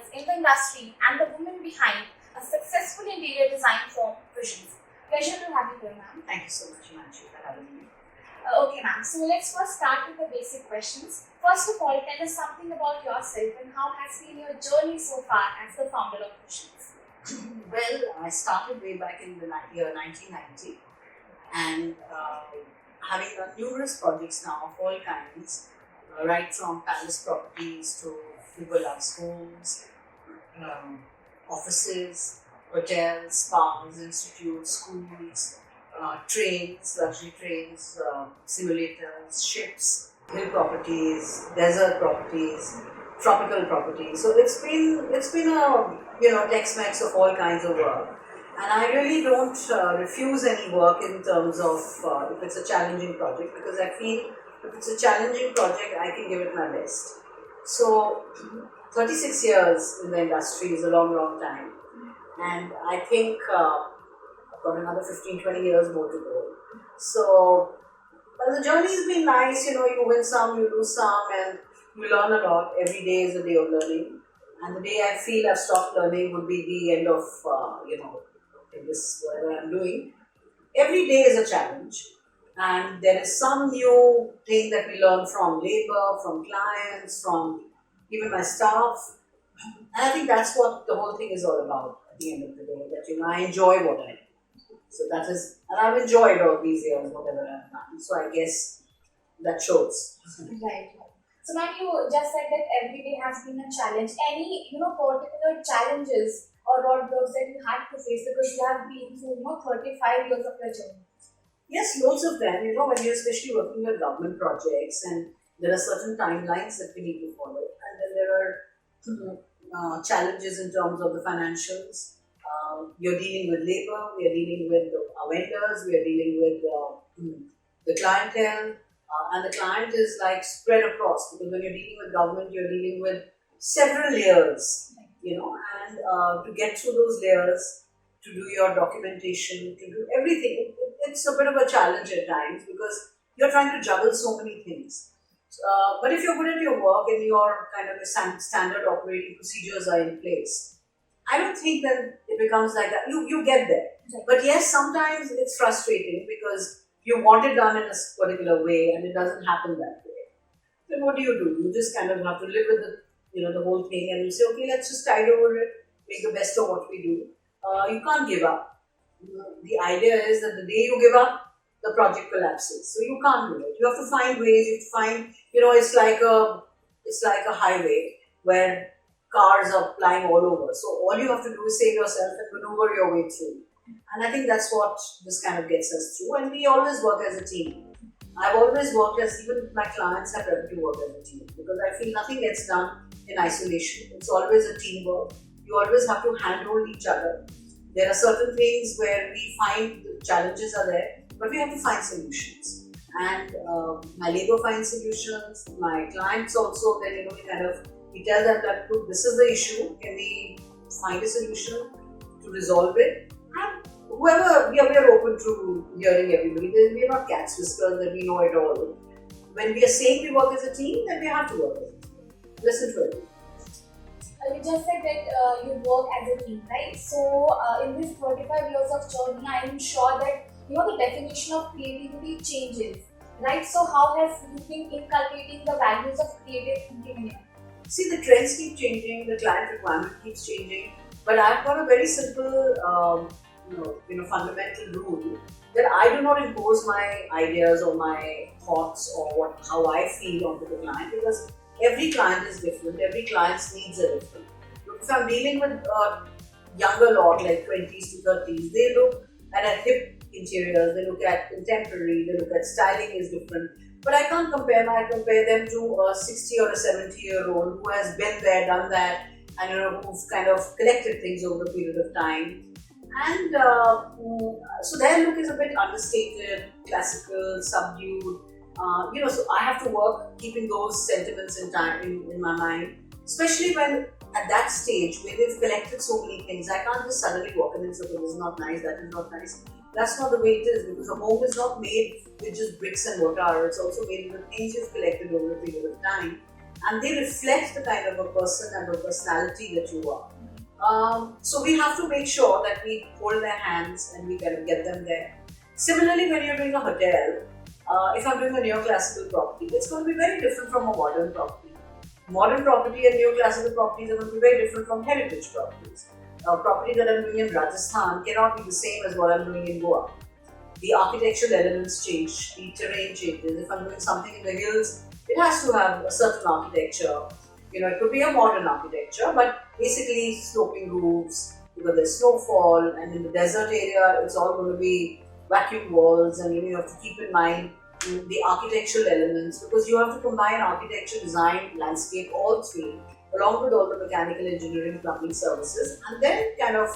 struggles in the industry and the women behind a successful interior design firm, Visions. Pleasure to have you here, ma'am. Thank you so much, Manju, for having me. Okay, ma'am. So let's first start with the basic questions. First of all, tell us something about yourself and how has been your journey so far as the founder of Visions. Well, I started way back in the year 1990 and having done numerous projects now of all kinds, right from palace properties to Love homes, offices, hotels, spas, institutes, schools, trains, luxury trains, simulators, ships, hill properties, desert properties, tropical properties. So it's been a Tex-Mex of all kinds of work, and I really don't refuse any work in terms of if it's a challenging project, because I feel if it's a challenging project, I can give it my best. So 36 years in the industry is a long time, and I think I've got another 15-20 years more to go. So well, the journey's been nice. You win some, you lose some, and you learn a lot. Every day is a day of learning, and the day I feel I've stopped learning would be the end of in this whatever I'm doing. Every day is a challenge, and there is some new thing that we learn from labor, from clients, from even my staff, and I think that's what the whole thing is all about. At the end of the day, that I enjoy what I do. So that is, and I've enjoyed all these years, whatever I've done. So I guess that shows. Right. So, ma'am, you just said that every day has been a challenge. Any, particular challenges or roadblocks that you had to face because you have been through, 35 years of your journey? Yes, loads of them. When you're especially working with government projects, and there are certain timelines that we need to follow, and then there are challenges in terms of the financials. You're dealing with labor, we are dealing with our vendors, we are dealing with the clientele, and the client is like spread across, because when you're dealing with government, you're dealing with several layers, and to get through those layers, to do your documentation, to do everything, it's a bit of a challenge at times because you're trying to juggle so many things. But if you're good at your work and your kind of standard operating procedures are in place, I don't think that it becomes like that. You get there. Right. But yes, sometimes it's frustrating because you want it done in a particular way and it doesn't happen that way. Then what do? You just kind of have to live with the whole thing, and you say, okay, let's just tide over it, make the best of what we do. You can't give up. The idea is that the day you give up, the project collapses. So you can't do it. You have to find ways. You have to find, it's like a highway where cars are flying all over. So all you have to do is save yourself and maneuver your way through. And I think that's what this kind of gets us through. And we always work as a team. I've always worked even my clients have learned to work as a team, because I feel nothing gets done in isolation. It's always a teamwork. You always have to handhold each other. There are certain things where we find the challenges are there, but we have to find solutions. And my labor finds solutions. My clients also, then we tell them that, look, this is the issue. Can we find a solution to resolve it? And whoever, we are open to hearing everybody. We are not cats whiskers that we know it all. When we are saying we work as a team, then we have to work as a team. Listen to it. You just said that you work as a team, right? So, in this 35 years of journey, I am sure that the definition of creativity changes, right? So, how has you been inculcating the values of creative thinking in you? See, the trends keep changing, the client requirement keeps changing, but I've got a very simple, fundamental rule that I do not impose my ideas or my thoughts or how I feel onto the client, because every client is different, every client's needs are different. Look, if I'm dealing with a younger lot, like 20s to 30s, they look at hip interiors, they look at contemporary, they look at styling is different. But I can't compare them to a 60 or a 70-year-old who has been there, done that, and who've kind of collected things over a period of time. And so their look is a bit understated, classical, subdued. So I have to work keeping those sentiments in my mind, especially when at that stage where they've collected so many things. I can't just suddenly walk in and say, okay, this is not nice, that is not nice. That's not the way it is, because a home is not made with just bricks and mortar. It's also made with things you've collected over a period of time. and they reflect the kind of a person and the personality that you are. So we have to make sure that we hold their hands and we kind of get them there. Similarly, when you're doing a hotel, if I'm doing a neoclassical property, it's going to be very different from a modern property. Modern property and neoclassical properties are going to be very different from heritage properties. A property that I'm doing in Rajasthan cannot be the same as what I'm doing in Goa. The architectural elements change, the terrain changes. If I'm doing something in the hills, it has to have a certain architecture. It could be a modern architecture, but basically sloping roofs, because there's snowfall, and in the desert area, it's all going to be vacuum walls, and you have to keep in mind the architectural elements, because you have to combine architecture, design, landscape, all three, along with all the mechanical engineering, plumbing services, and then kind of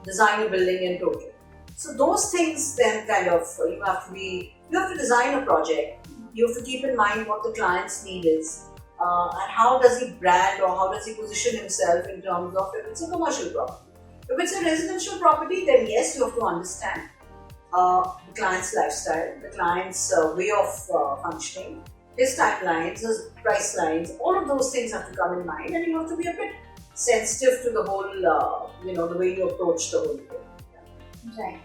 design a building in total. So those things then kind of, you have to design a project, you have to keep in mind what the client's need is, and how does he brand or how does he position himself in terms of if it's a commercial property. If it's a residential property, then yes, you have to understand the client's lifestyle, the client's way of functioning, his timelines, his price lines, all of those things have to come in mind, and you have to be a bit sensitive to the whole, the way you approach the whole thing. Right.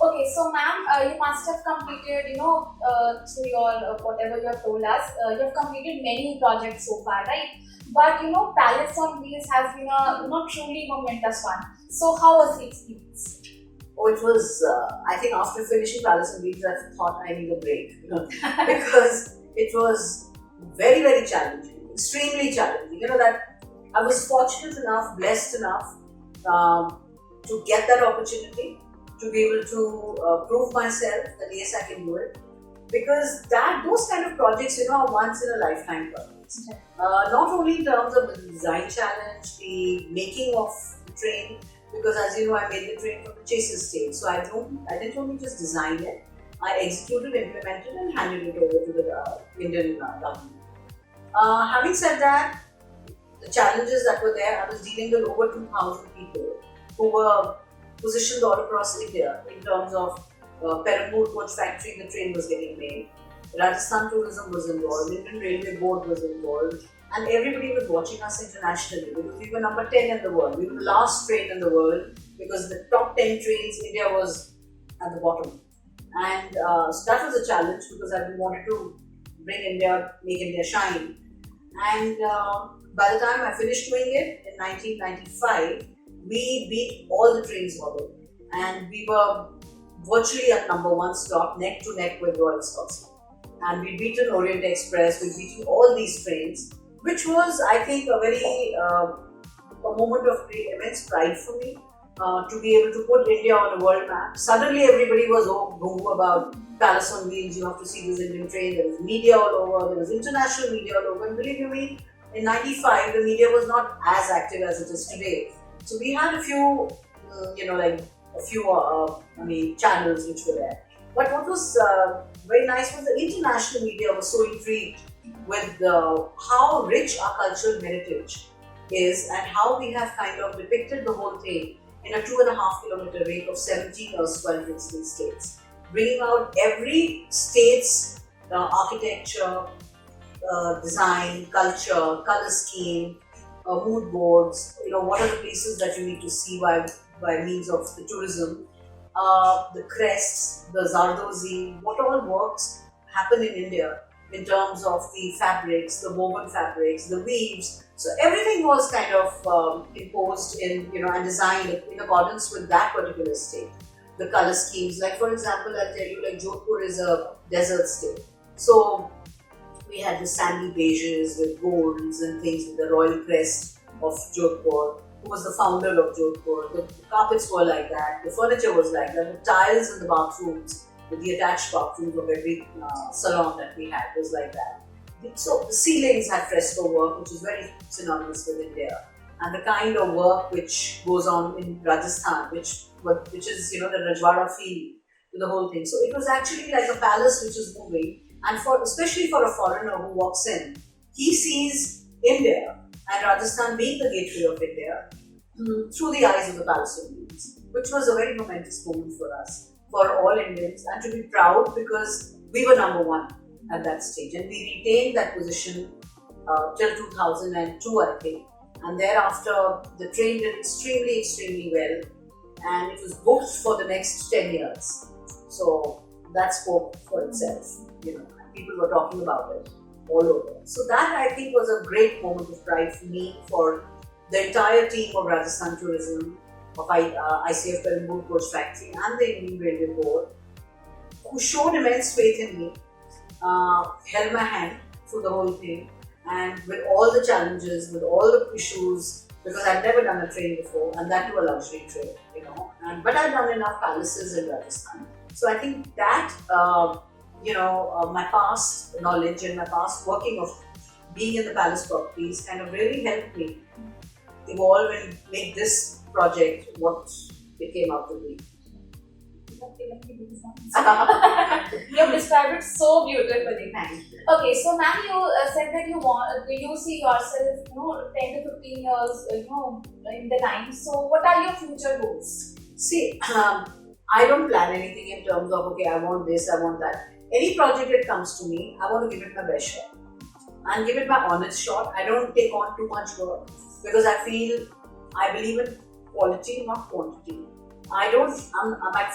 Okay, so ma'am, you must have completed, through your whatever you have told us, you have completed many projects so far, right? But Palace on Wheels has been a truly momentous one. So how was the experience? Oh, it was, I think after finishing Palace on Wheels, I thought I need a break, because it was very, very challenging, extremely challenging. That I was fortunate enough, blessed enough to get that opportunity, to be able to prove myself that yes, I can do it. Because those kind of projects, are once in a lifetime projects. Okay. Not only in terms of the design challenge, the making of the train, because as you know, I made the train from the chases stage. So I didn't only just design it, I executed, implemented, and handed it over to the Indian government. Having said that, the challenges that were there, I was dealing with over 2,000 people who were positioned all across India in terms of Perambur coach factory, the train was getting made. Rajasthan tourism was involved, Indian Railway Board was involved, and everybody was watching us internationally because we were number 10 in the world. We were the last train in the world because the top 10 trains, India was at the bottom. And so that was a challenge because I wanted to make India shine. And by the time I finished doing it in 1995, we beat all the trains model, and we were virtually at number one slot, neck to neck with Royal Scotsman. And we beaten Orient Express, we beaten all these trains, which was, I think, a very a moment of great immense pride for me to be able to put India on a world map. Suddenly, everybody was go about Palace on Wheels. You have to see this Indian train. There was media all over. There was international media all over. And believe you me, in '95, the media was not as active as it is today. So we had a few, channels which were there. But what was very nice was the international media was so intrigued with how rich our cultural heritage is and how we have kind of depicted the whole thing in a 2.5 kilometer rake of 17 or 12 existing states, bringing out every state's architecture, design, culture, color scheme, mood boards, what are the places that you need to see by means of the tourism, the crests, the Zardozi, what all works happen in India in terms of the fabrics, the woven fabrics, the weaves. So everything was kind of imposed in, and designed in accordance with that particular state. The color schemes, like for example, I'll tell you, like Jodhpur is a desert state. So we had the sandy beiges with golds and things with the royal crest of Jodhpur, who was the founder of Jodhpur. The carpets were like that, the furniture was like that, the tiles in the bathrooms, with the attached bathrooms of every salon that we had was like that. So the ceilings had fresco work, which is very synonymous with India, and the kind of work which goes on in Rajasthan, which is the Rajwada feel to the whole thing. So it was actually like a palace which is moving, and especially for a foreigner who walks in, he sees India and Rajasthan being the gateway of India through the eyes of the Palace of Wheels, which was a very momentous moment for us, for all Indians, and to be proud because we were number one at that stage, and we retained that position till 2002, I think. And thereafter, the train did extremely, extremely well, and it was booked for the next 10 years. So that spoke for itself, and people were talking about it all over. So that, I think, was a great moment of pride for me, for the entire team of Rajasthan Tourism, of ICF Perampur Coach Factory and the Indian Railway Board, who showed immense faith in me, held my hand through the whole thing, and with all the challenges, with all the issues, because I'd never done a train before, and that too a luxury train, but I'd done enough palaces in Rajasthan. So I think that, my past knowledge and my past working of being in the palace properties kind of really helped me evolve and make this project what it came out to be. You've described it so beautifully. Thank you. Okay, so ma'am, you said that you see yourself, 10 to 15 years, in the line. So, what are your future goals? See, I don't plan anything in terms of, okay, I want this, I want that. Any project that comes to me, I want to give it my best shot and give it my honest shot. I don't take on too much work because I believe in quality, not quantity. My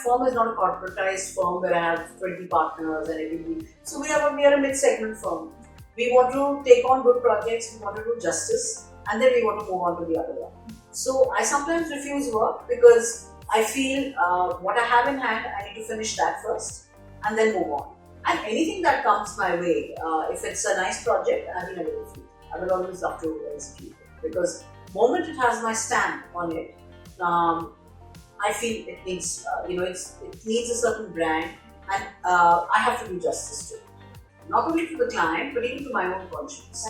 firm is not a corporatized firm where I have 20 partners and everything. So we are a mid-segment firm. We want to take on good projects, we want to do justice, and then we want to move on to the other one. So I sometimes refuse work because I feel what I have in hand, I need to finish that first and then move on. And anything that comes my way, if it's a nice project, I will refuse. I will always love to execute it, because the moment it has my stamp on it, I feel it needs, it needs a certain brand, and I have to do justice to it. Not only to the client, but even to my own conscience.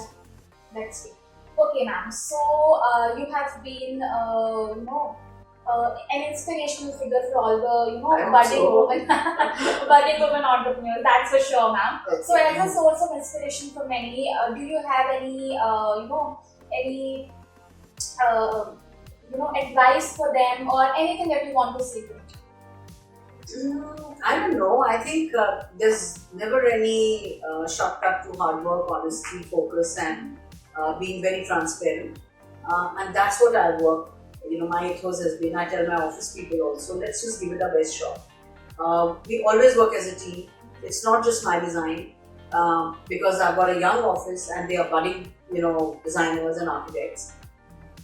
Let's see. Okay, ma'am. So you have been, an inspirational figure for all the, budding women entrepreneurs. That's for sure, ma'am. Okay. So, as a source of inspiration for many, do you have any, any advice for them, or anything that you want to say to them? I don't know. I think there's never any shortcut to hard work, honesty, focus, and being very transparent. And that's what I work. My ethos has been, I tell my office people also, let's just give it our best shot. We always work as a team. It's not just my design, because I've got a young office and they are budding, designers and architects.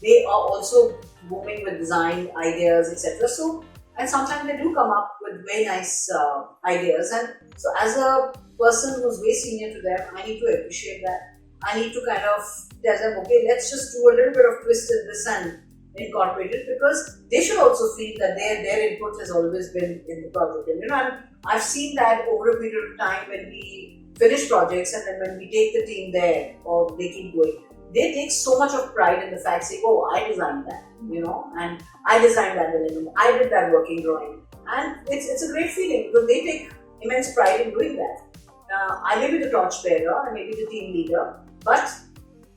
They are also booming with design ideas, etc. So, and sometimes they do come up with very nice ideas. And so, as a person who's way senior to them, I need to appreciate that. I need to kind of tell them, okay, let's just do a little bit of twist in this and incorporate it, because they should also feel that their input has always been in the project. And I've seen that over a period of time when we finish projects, and then when we take the team there, or they keep going, they take so much of pride in the fact, saying, oh, I designed that, and I designed that element, I did that working drawing. And it's a great feeling, because they take immense pride in doing that. I may be the torchbearer, I may be the team leader, but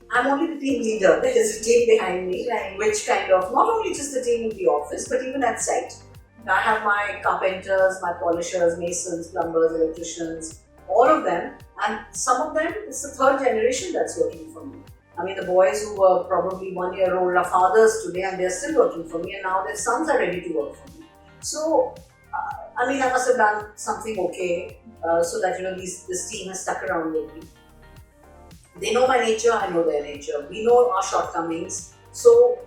I'm only the team leader. There is a team behind me, right, which kind of, not only just the team in the office, but even at site. I have my carpenters, my polishers, masons, plumbers, electricians, all of them, and some of them, it's the third generation that's working for me. I mean, the boys who were probably 1 year old are fathers today, and they're still working for me, and now their sons are ready to work for me. So, I must have done something okay, so that, this team has stuck around with me. They know my nature, I know their nature. We know our shortcomings. So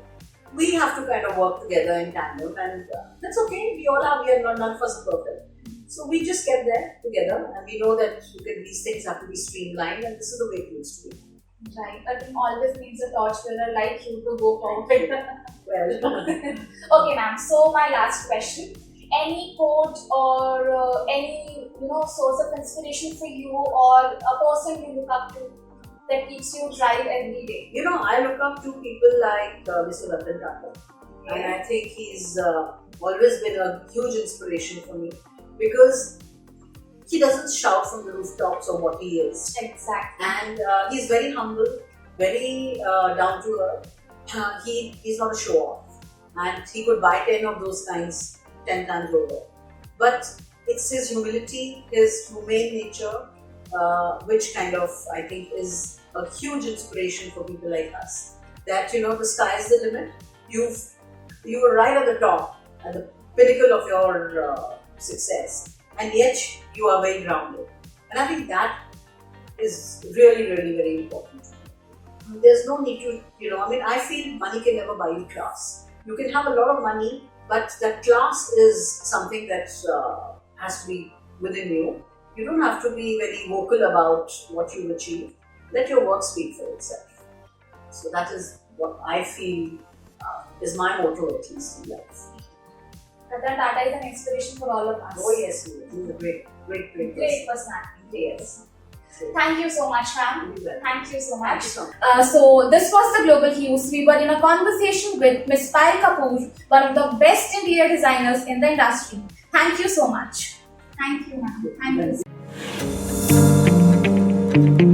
we have to kind of work together in tandem, and that's okay. We are none of us perfect. So we just get there together, and we know that these things have to be streamlined, and this is the way it needs to be. Right. I think always needs a torchbearer like you to go forward. Well, okay, ma'am. So my last question: any quote or any source of inspiration for you, or a person you look up to that keeps you drive every day? I look up to people like Mr. Ratan Tata, and I think he's always been a huge inspiration for me, because he doesn't shout from the rooftops of what he is. Exactly. And he's very humble, very down to earth. He's not a show off, and he could buy 10 of those kinds 10 times over. But it's his humility, his humane nature, which kind of, I think, is a huge inspiration for people like us. That the sky is the limit. You were right at the top, at the pinnacle of your success, and yet you are very grounded. And I think that is really, really very important. There's no need to, I feel money can never buy you class. You can have a lot of money, but that class is something that has to be within you. You don't have to be very vocal about what you've achieved. Let your work speak for itself. So that is what I feel is my motto, at least in life. Ratan Tata is an inspiration for all of us. Oh yes, he is a great Great personality. Yes. Thank you so much, ma'am. Thank you so much. Thank you. So this was the Global Hues. We were in a conversation with Ms. Payal Kapoor, one of the best interior designers in the industry. Thank you so much. Thank you, ma'am. Thank you.